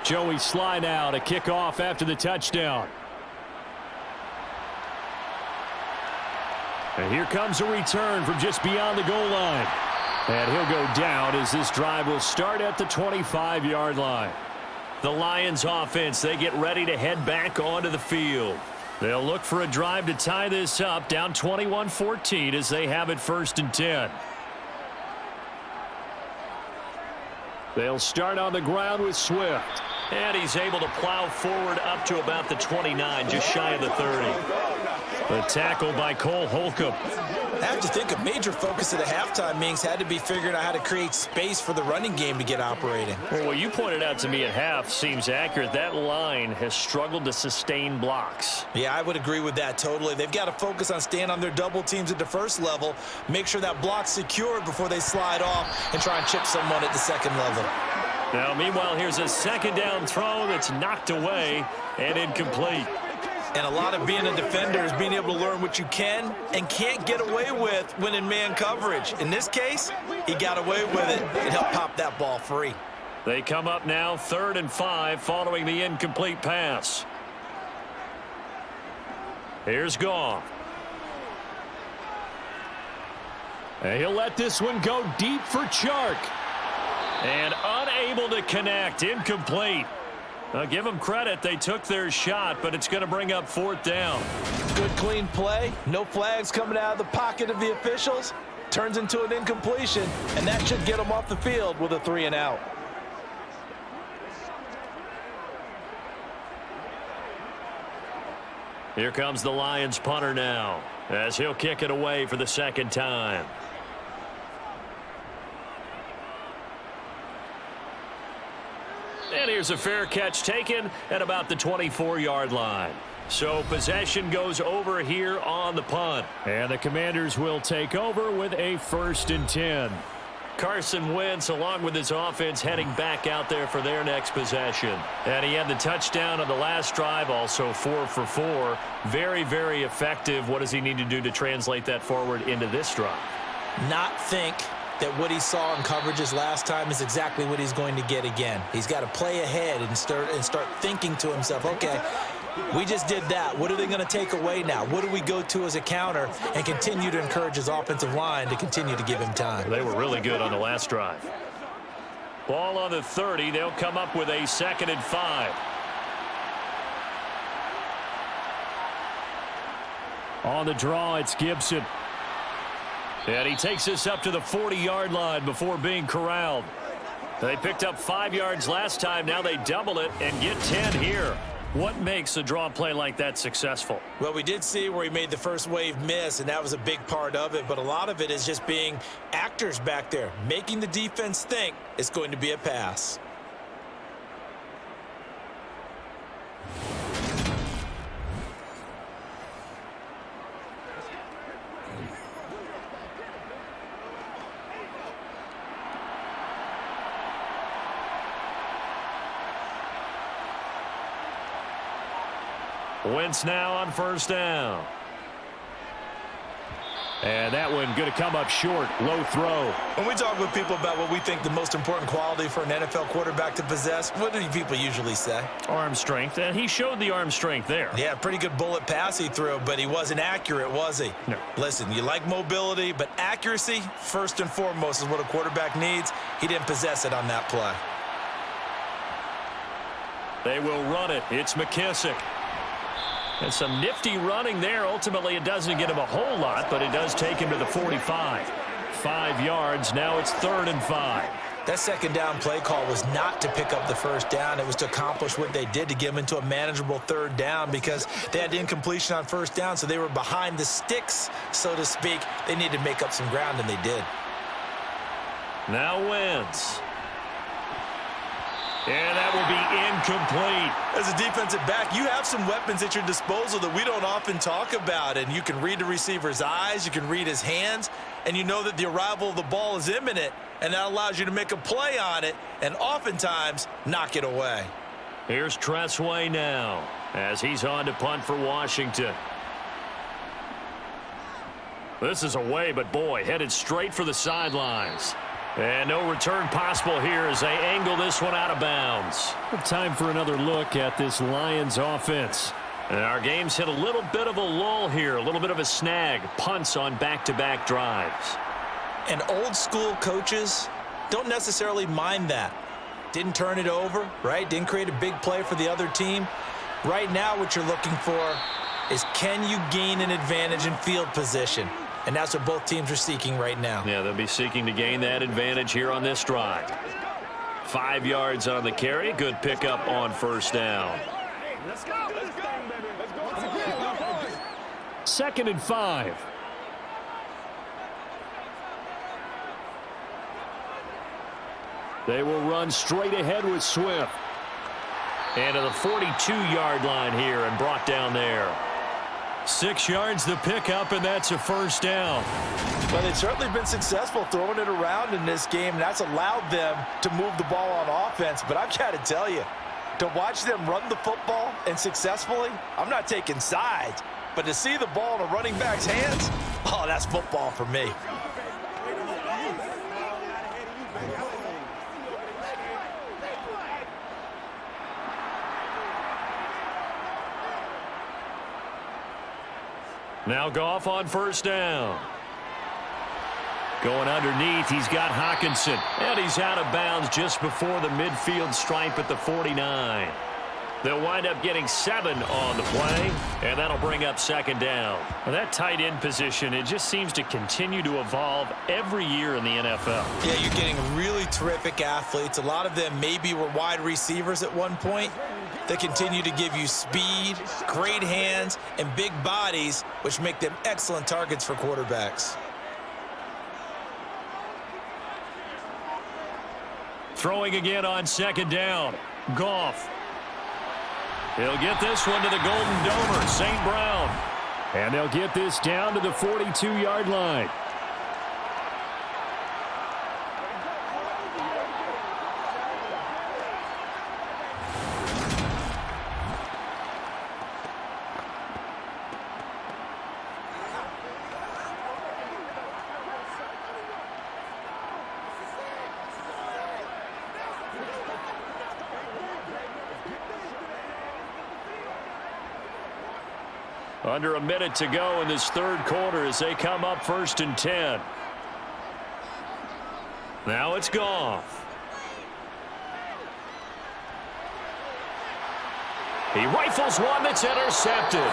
Joey Sly now to kick off after the touchdown. And here comes a return from just beyond the goal line. And he'll go down as this drive will start at the 25-yard line. The Lions offense, they get ready to head back onto the field. They'll look for a drive to tie this up, down 21-14 as they have it 1st and 10. They'll start on the ground with Swift. And he's able to plow forward up to about the 29, just shy of the 30. The tackle by Cole Holcomb. I have to think a major focus at the halftime means had to be figuring out how to create space for the running game to get operating. Well, what you pointed out to me at half seems accurate. That line has struggled to sustain blocks. Yeah, I would agree with that totally. They've got to focus on staying on their double teams at the first level, make sure that block's secured before they slide off and try and chip someone at the second level. Now, meanwhile, here's a second down throw that's knocked away and incomplete. And a lot of being a defender is being able to learn what you can and can't get away with when in man coverage. In this case, he got away with it and helped pop that ball free. They come up now 3rd and 5 following the incomplete pass. Here's Goff. And he'll let this one go deep for Chark. And unable to connect, incomplete. Now, give them credit. They took their shot, but it's going to bring up 4th down. Good, clean play. No flags coming out of the pocket of the officials. Turns into an incompletion, and that should get them off the field with a 3 and out. Here comes the Lions punter now, as he'll kick it away for the 2nd time. And here's a fair catch taken at about the 24-yard line. So possession goes over here on the punt. And the Commanders will take over with a 1st and 10. Carson Wentz, along with his offense, heading back out there for their next possession. And he had the touchdown on the last drive, also 4 for 4. Very, very effective. What does he need to do to translate that forward into this drive? Not think that what he saw in coverages last time is exactly what he's going to get again. He's got to play ahead and start thinking to himself, okay, we just did that. What are they going to take away now? What do we go to as a counter? And continue to encourage his offensive line to continue to give him time. They were really good on the last drive. Ball on the 30. They'll come up with a 2nd and 5. On the draw, it's Gibson. And he takes this up to the 40-yard line before being corralled. They picked up 5 yards last time. Now they double it and get 10 here. What makes a draw play like that successful? Well, we did see where he made the first wave miss, and that was a big part of it. But a lot of it is just being actors back there, making the defense think it's going to be a pass. Wentz now on 1st down. And that one going to come up short. Low throw. When we talk with people about what we think the most important quality for an NFL quarterback to possess, what do people usually say? Arm strength. And he showed the arm strength there. Yeah, pretty good bullet pass he threw, but he wasn't accurate, was he? No. Listen, you like mobility, but accuracy, first and foremost, is what a quarterback needs. He didn't possess it on that play. They will run it. It's McKissick. And some nifty running there. Ultimately, it doesn't get him a whole lot, but it does take him to the 45. 5 yards. Now it's 3rd and 5. That second down play call was not to pick up the 1st down. It was to accomplish what they did to get them into a manageable 3rd down because they had incompletion on 1st down, so they were behind the sticks, so to speak. They needed to make up some ground, and they did. Now Wentz. And that will be incomplete. As a defensive back, you have some weapons at your disposal that we don't often talk about. And you can read the receiver's eyes, you can read his hands, and you know that the arrival of the ball is imminent, and that allows you to make a play on it and oftentimes knock it away. Here's Tressway now as he's on to punt for Washington. This is away, but boy, headed straight for the sidelines. And no return possible here as they angle this one out of bounds. Time for another look at this Lions offense. And our game's hit a little bit of a lull here, a little bit of a snag. Punts on back-to-back drives. And old school coaches don't necessarily mind that. Didn't turn it over, right? Didn't create a big play for the other team. Right now what you're looking for is, can you gain an advantage in field position? And that's what both teams are seeking right now. Yeah, they'll be seeking to gain that advantage here on this drive. 5 yards on the carry. Good pickup on first down. Let's go. Let's go, baby. Let's go. 2nd and 5. They will run straight ahead with Swift. And to the 42-yard line here and brought down there. 6 yards the pickup, and that's a first down. Well, they've certainly been successful throwing it around in this game, and that's allowed them to move the ball on offense. But I've got to tell you, to watch them run the football and successfully, I'm not taking sides, but to see the ball in a running back's hands, oh, that's football for me. Now Goff on first down. Going underneath, he's got Hockenson. And he's out of bounds just before the midfield stripe at the 49. They'll wind up getting 7 on the play, and that'll bring up 2nd down. Well, that tight end position, it just seems to continue to evolve every year in the NFL. Yeah, you're getting really terrific athletes. A lot of them maybe were wide receivers at one point. They continue to give you speed, great hands, and big bodies, which make them excellent targets for quarterbacks. Throwing again on 2nd down. Goff. He'll get this one to the Golden Domer, St. Brown. And they'll get this down to the 42-yard line. Under a minute to go in this 3rd quarter as they come up 1st and 10. Now it's Goff. He rifles one that's intercepted.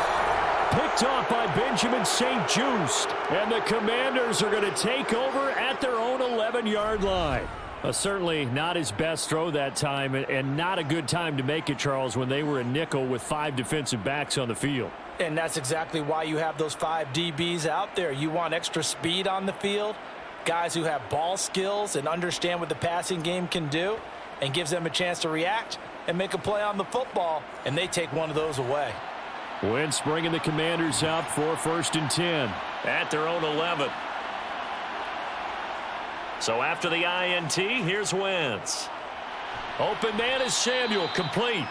Picked off by Benjamin St-Juste. And the Commanders are going to take over at their own 11-yard line. Certainly not his best throw that time, and not a good time to make it, Charles, when they were a nickel with 5 defensive backs on the field. And that's exactly why you have those 5 DBs out there. You want extra speed on the field, guys who have ball skills and understand what the passing game can do, and gives them a chance to react and make a play on the football, and they take one of those away. Wentz bringing the Commanders out for 1st and 10 at their own 11. So after the INT, here's Wentz. Open man is Samuel, complete.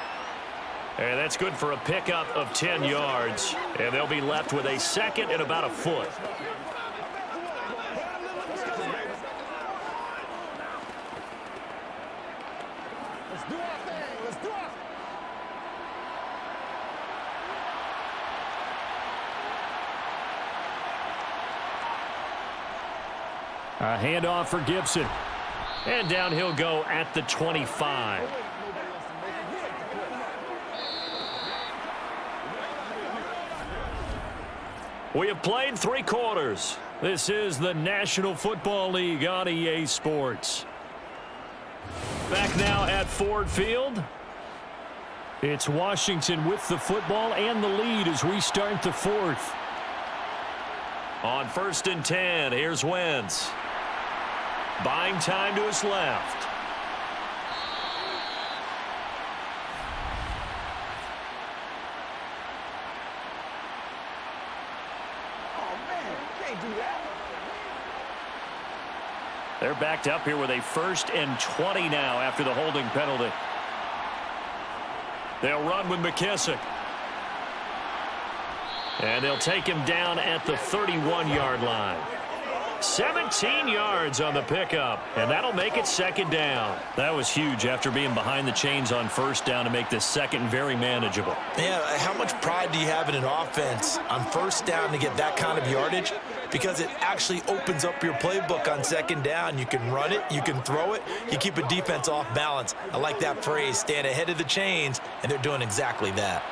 And that's good for a pickup of 10 yards. And they'll be left with a 2nd and about a foot. Let's do our thing. Let's do our A handoff for Gibson. And down he'll go at the 25. We have played 3 quarters. This is the National Football League on EA Sports. Back now at Ford Field. It's Washington with the football and the lead as we start the 4th. On 1st and 10, here's Wentz. Buying time to his left. They're backed up here with a 1st and 20 now after the holding penalty. They'll run with McKissick. And they'll take him down at the 31-yard line. 17 yards on the pickup, and that'll make it second down. That was huge after being behind the chains on first down to make this second very manageable. Yeah, how much pride do you have in an offense on first down to get that kind of yardage? Because it actually opens up your playbook on second down. You can run it, you can throw it, you keep a defense off balance. I like that phrase, stand ahead of the chains, and they're doing exactly that.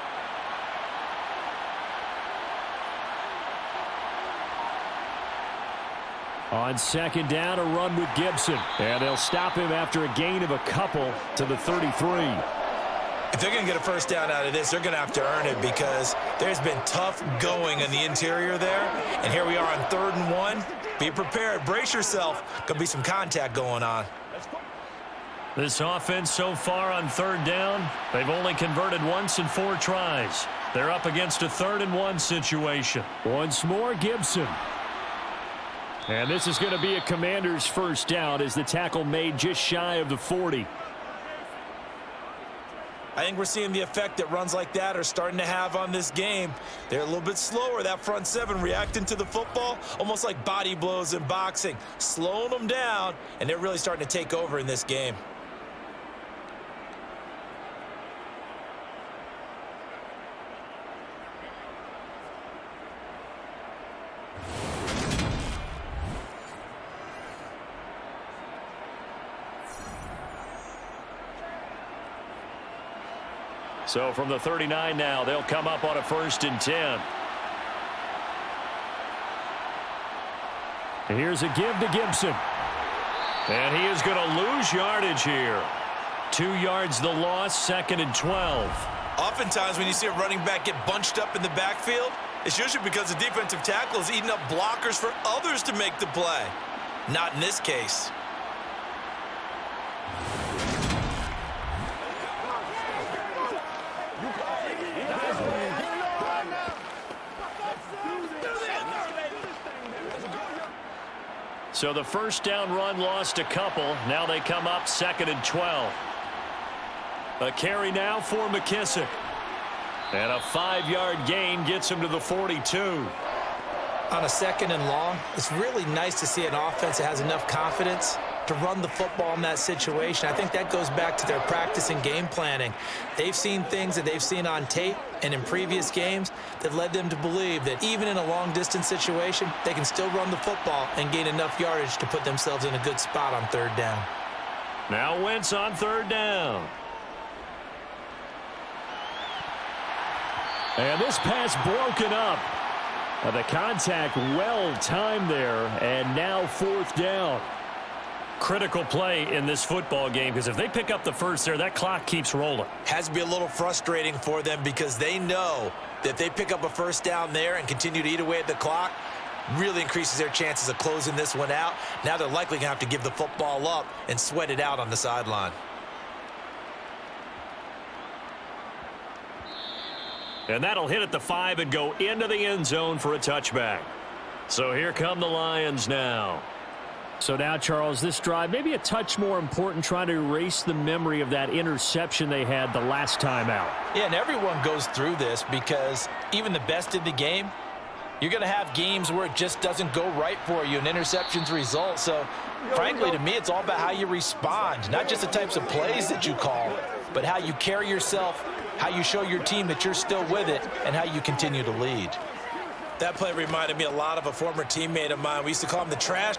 On second down, a run with Gibson. And they'll stop him after a gain of a couple to the 33. If they're going to get a first down out of this, they're going to have to earn it because there's been tough going in the interior there. And here we are on 3rd and 1. Be prepared. Brace yourself. Going to be some contact going on. This offense so far on 3rd down, they've only converted once in 4 tries. They're up against a 3rd and 1 situation. Once more, Gibson. And this is going to be a Commander's first down as the tackle made just shy of the 40. I think we're seeing the effect that runs like that are starting to have on this game. They're a little bit slower, that front 7 reacting to the football, almost like body blows in boxing, slowing them down, and they're really starting to take over in this game. So from the 39 now, they'll come up on a 1st and 10. And here's a give to Gibson. And he is going to lose yardage here. 2 yards the loss, 2nd and 12. Oftentimes when you see a running back get bunched up in the backfield, it's usually because the defensive tackle is eating up blockers for others to make the play. Not in this case. So the first down run lost a couple. Now they come up 2nd and 12. A carry now for McKissick. And a 5-yard gain gets him to the 42. On a 2nd and long, it's really nice to see an offense that has enough confidence to run the football in that situation. I think that goes back to their practice and game planning. They've seen things that they've seen on tape and in previous games that led them to believe that even in a long-distance situation, they can still run the football and gain enough yardage to put themselves in a good spot on 3rd down. Now Wentz on 3rd down. And this pass broken up. The contact well timed there, and now 4th down. Critical play in this football game because if they pick up the first there, that clock keeps rolling. Has to be a little frustrating for them because they know that if they pick up a first down there and continue to eat away at the clock, really increases their chances of closing this one out. Now they're likely going to have to give the football up and sweat it out on the sideline. And that'll hit at the 5 and go into the end zone for a touchback. So here come the Lions now. So now, Charles, this drive maybe a touch more important, trying to erase the memory of that interception they had the last time out. Yeah, and everyone goes through this because even the best in the game, you're going to have games where it just doesn't go right for you and interceptions result. So, frankly, to me, it's all about how you respond, not just the types of plays that you call, but how you carry yourself, how you show your team that you're still with it, and how you continue to lead. That play reminded me a lot of a former teammate of mine. We used to call him the trash.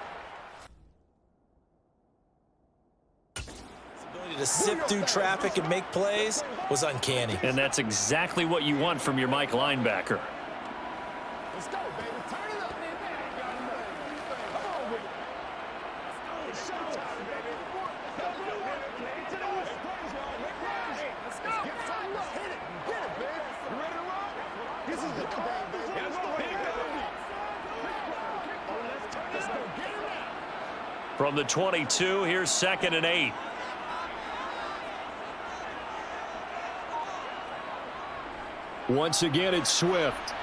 To sift through traffic and make plays was uncanny. And that's exactly what you want from your Mike linebacker. Let's go, baby. Turn it up, man. Come on with it. It's showtime, baby. Let's go, baby. To the west. Make plays. Let's go. Get something up. Hit it. Get it, baby. You ready to roll? This is the call. Let's go. Hit it. Let's go. Get it now. From the 22, here's 2nd and 8. Once again, it's Swift.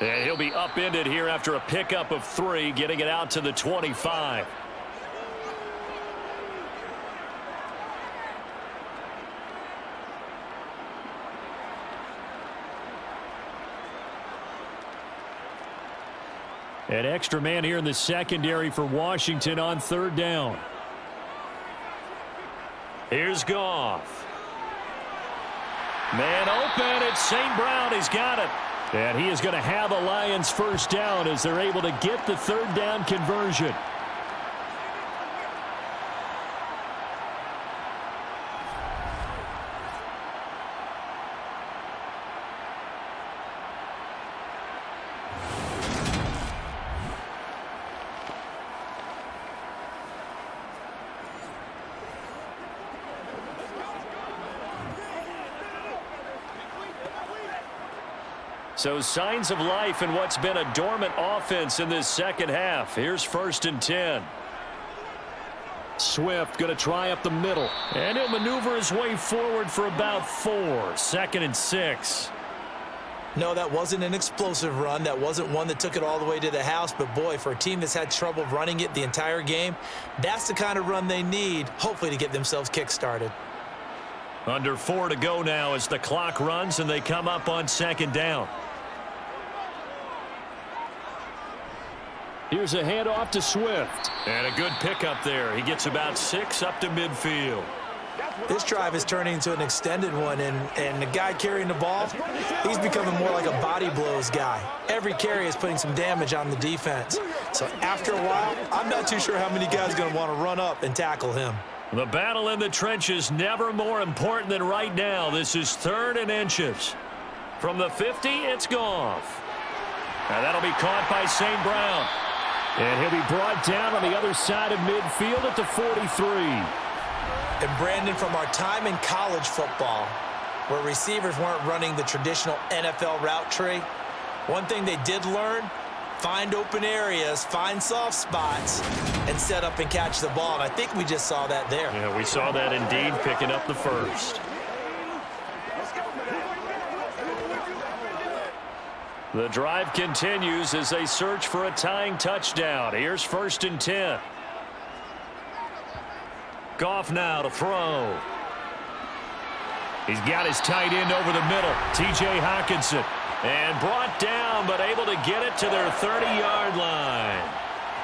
And he'll be upended here after a pickup of 3, getting it out to the 25. An extra man here in the secondary for Washington on third down. Here's Goff. Man open. It's St. Brown. He's got it. And he is going to have a Lions first down as they're able to get the third down conversion. So signs of life in what's been a dormant offense in this second half. Here's 1st and 10. Swift going to try up the middle. And he'll maneuver his way forward for about 4. 2nd and 6. No, that wasn't an explosive run. That wasn't one that took it all the way to the house. But, boy, for a team that's had trouble running it the entire game, that's the kind of run they need, hopefully, to get themselves kick-started. Under 4 to go now as the clock runs and they come up on 2nd down. Here's a handoff to Swift. And a good pickup there. He gets about 6 up to midfield. This drive is turning into an extended one, and the guy carrying the ball, he's becoming more like a body blows guy. Every carry is putting some damage on the defense. So after a while, I'm not too sure how many guys are going to want to run up and tackle him. The battle in the trenches never more important than right now. This is 3rd and inches. From the 50, it's Goff. And that'll be caught by St. Brown. And he'll be brought down on the other side of midfield at the 43. And Brandon, from our time in college football, where receivers weren't running the traditional NFL route tree, one thing they did learn, find open areas, find soft spots, and set up and catch the ball. And I think we just saw that there. Yeah, we saw that indeed, picking up the first. The drive continues as they search for a tying touchdown. Here's 1st and 10. Goff now to throw. He's got his tight end over the middle, T.J. Hockenson. And brought down, but able to get it to their 30-yard line.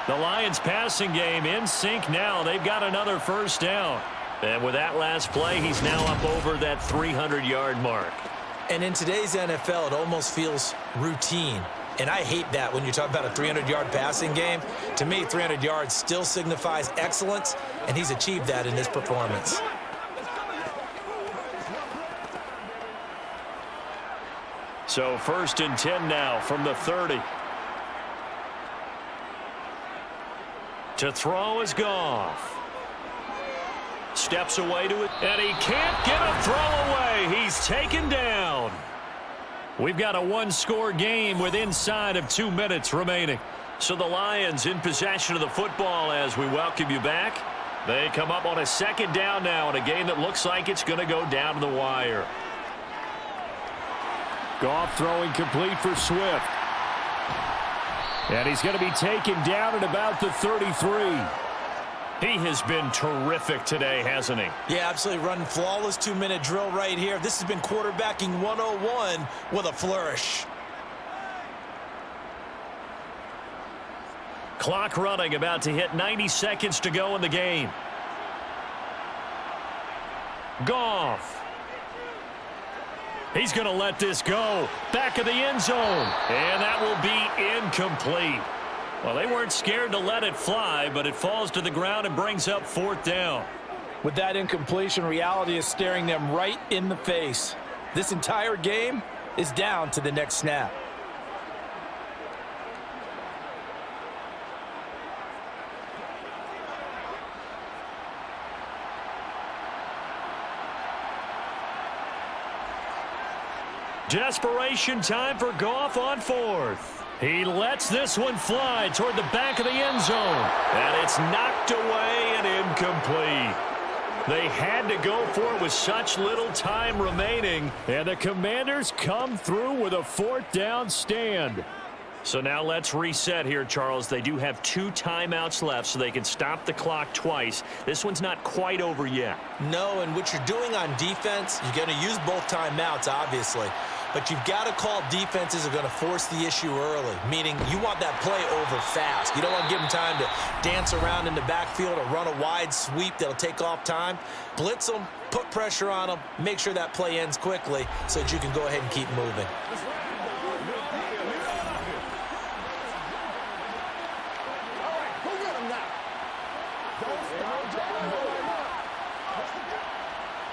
The Lions passing game in sync now. They've got another first down. And with that last play, he's now up over that 300-yard mark. And in today's NFL, it almost feels routine. And I hate that when you talk about a 300-yard passing game. To me, 300 yards still signifies excellence, and he's achieved that in this performance. So 1st and 10 now from the 30. To throw is Goff. Steps away to it, and he can't get a throw away. He's taken down. We've got a one-score game with inside of 2 minutes remaining. So the Lions in possession of the football as we welcome you back. They come up on a 2nd down now in a game that looks like it's going to go down to the wire. Goff throwing complete for Swift. And he's going to be taken down at about the 33. He has been terrific today, hasn't he? Yeah, absolutely. Running flawless 2-minute drill right here. This has been quarterbacking 101 with a flourish. Clock running, about to hit 90 seconds to go in the game. Goff. He's going to let this go. Back of the end zone. And that will be incomplete. Well, they weren't scared to let it fly, but it falls to the ground and brings up 4th down. With that incompletion, reality is staring them right in the face. This entire game is down to the next snap. Desperation time for Goff on 4th. He lets this one fly toward the back of the end zone. And it's knocked away and incomplete. They had to go for it with such little time remaining. And the Commanders come through with a 4th down stand. So now let's reset here, Charles. They do have 2 timeouts left, so they can stop the clock twice. This one's not quite over yet. No, and what you're doing on defense, you're going to use both timeouts, obviously. but you've got to call defenses are going to force the issue early, meaning you want that play over fast. You don't want to give them time to dance around in the backfield or run a wide sweep that'll take off time. Blitz them, put pressure on them, make sure that play ends quickly so that you can go ahead and keep moving.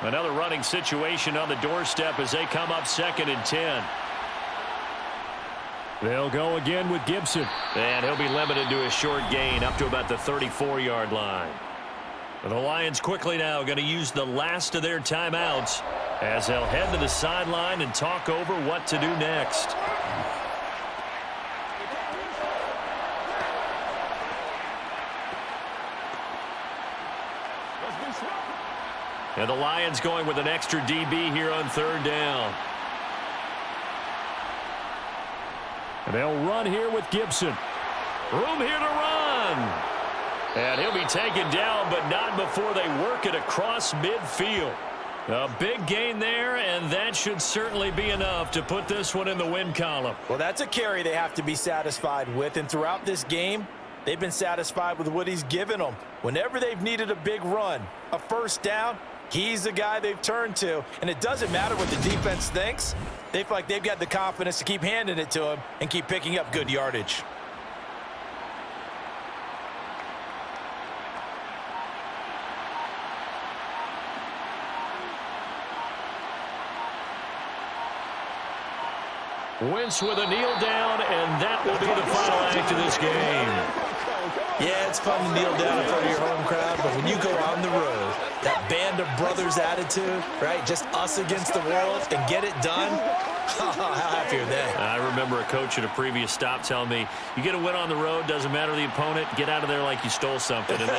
Another running situation on the doorstep as they come up 2nd and 10. They'll go again with Gibson. And he'll be limited to a short gain up to about the 34-yard line. The Lions quickly now going to use the last of their timeouts as they'll head to the sideline and talk over what to do next. And the Lions going with an extra DB here on 3rd down. And they'll run here with Gibson. Room here to run. And he'll be taken down, but not before they work it across midfield. A big gain there, and that should certainly be enough to put this one in the win column. Well, that's a carry they have to be satisfied with, and throughout this game, they've been satisfied with what he's given them. Whenever they've needed a big run, a first down, he's the guy they've turned to, and it doesn't matter what the defense thinks. They feel like they've got the confidence to keep handing it to him and keep picking up good yardage. Wentz with a kneel down, and that will be the final act of this game. Yeah, it's fun to kneel down in front of your home crowd, but when you go on the road, that band of brothers attitude, right, just us against the world and get it done, how happy are they? I remember a coach at a previous stop telling me, you get a win on the road, doesn't matter the opponent, get out of there like you stole something, and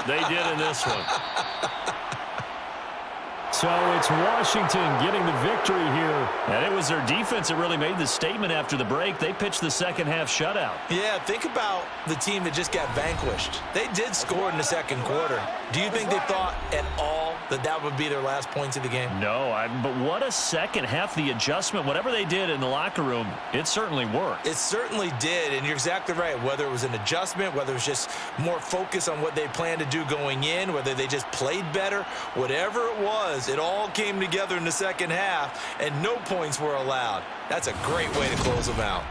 they did in this one. So it's Washington getting the victory here. And it was their defense that really made the statement after the break. They pitched the second-half shutout. Yeah, think about the team that just got vanquished. They did score in the second quarter. Do you think they thought at all that that would be their last points of the game? No, but what a second half. The adjustment, whatever they did in the locker room, it certainly worked. It certainly did, and you're exactly right. Whether it was an adjustment, whether it was just more focus on what they planned to do going in, whether they just played better, whatever it was, it all came together in the second half, and no points were allowed. That's a great way to close them out.